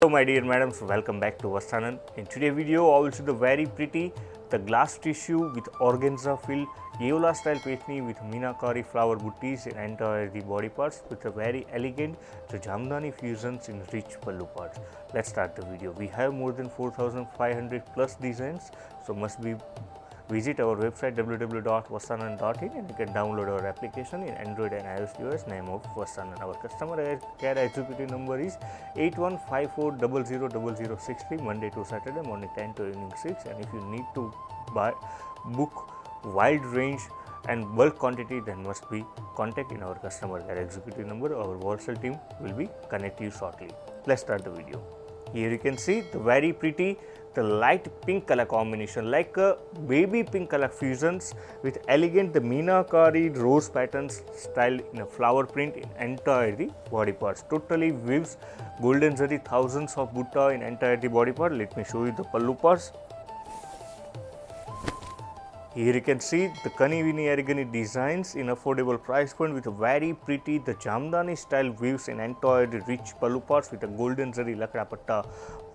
Hello my dear madams, welcome back to Vastranand. In today's video, I will show the very pretty the glass tissue with organza fill Yeola style Paithani with meenakari flower buttis in entire the body parts with a very elegant the Jamdani fusions in rich pallu parts. Let's start the video. We have more than 4,500 plus designs, so must be visit our website www.vastranand.in and you can download our application in Android and iOS device name of Vastranand. Our customer care executive number is 8154000063 Monday to Saturday morning 10 to evening 6, and if you need to book wide range and bulk quantity, then must be contact in our customer care executive number. Our wholesale team will be connect you shortly. Let's start the video. Here you can see the very pretty the light pink color combination like a baby pink color fusions with elegant the meenakari rose patterns style in a flower print in entire the body parts. Totally weaves golden zari thousands of butta in entire the body part. Let me show you the pallu parts. Here you can see the Kanivini Arigani designs in affordable price point with a very pretty the Jamdani style weaves in entire the rich pallu parts with a golden zari lakra patta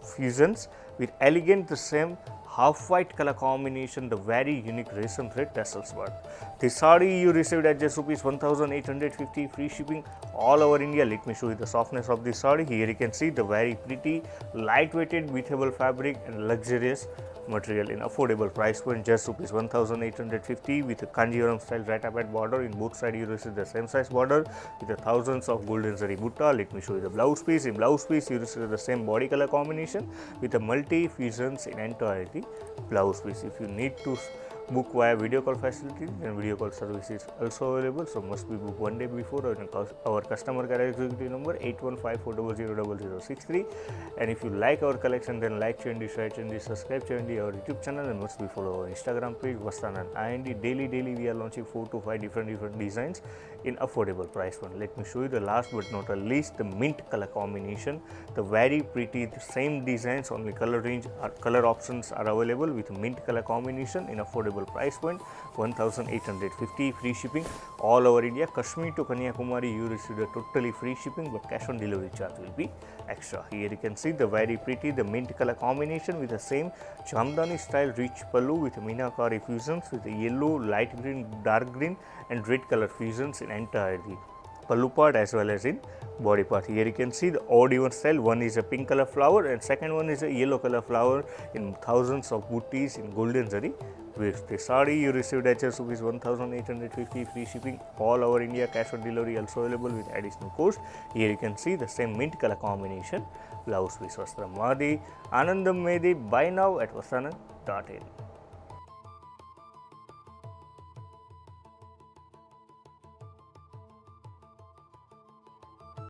fusions with elegant the same half white color combination, the very unique resin thread tassels work. The saree you received at just rupees 1,850 free shipping all over India. Let me show you the softness of this saree. Here you can see the very pretty lightweighted breathable fabric and luxurious material in affordable price point just rupees 1,850 with a Kanjivaram style right-up border. In both sides you receive the same size border with the thousands of golden zari butta. Let me show you the blouse piece. In blouse piece you receive the same body color combination with a multi fusions in entirety blouse piece. If you need to book via video call facility, then video call service is also available, so must be booked one day before. Our customer care executive number 8154000063, and if you like our collection, then like cheyandi, share cheyandi, subscribe cheyandi our YouTube channel, and must be follow our Instagram page Vastranand and daily we are launching 4 to 5 different designs in affordable price point. Let me show you the last but not the least the mint color combination, the very pretty the same designs, only color range or color options are available with mint color combination in affordable price point 1,850 free shipping all over India. Kashmir to Kanyakumari you receive a totally free shipping, but cash on delivery charge will be extra. Here you can see the very pretty the mint color combination with the same Jamdani style rich pallu with meenakari fusions with yellow, light green, dark green and red color fusions in entirety pallu part as well as in body part. Here you can see the odd even style. One is a pink color flower and second one is a yellow color flower in thousands of buttis in golden zari. With the saree you received at just rupees 1,850 free shipping all over India, cash on delivery also available with additional cost. Here you can see the same mint color combination blouse piece. Vastram Madi Anandam Medi. Buy now at vastranand.in.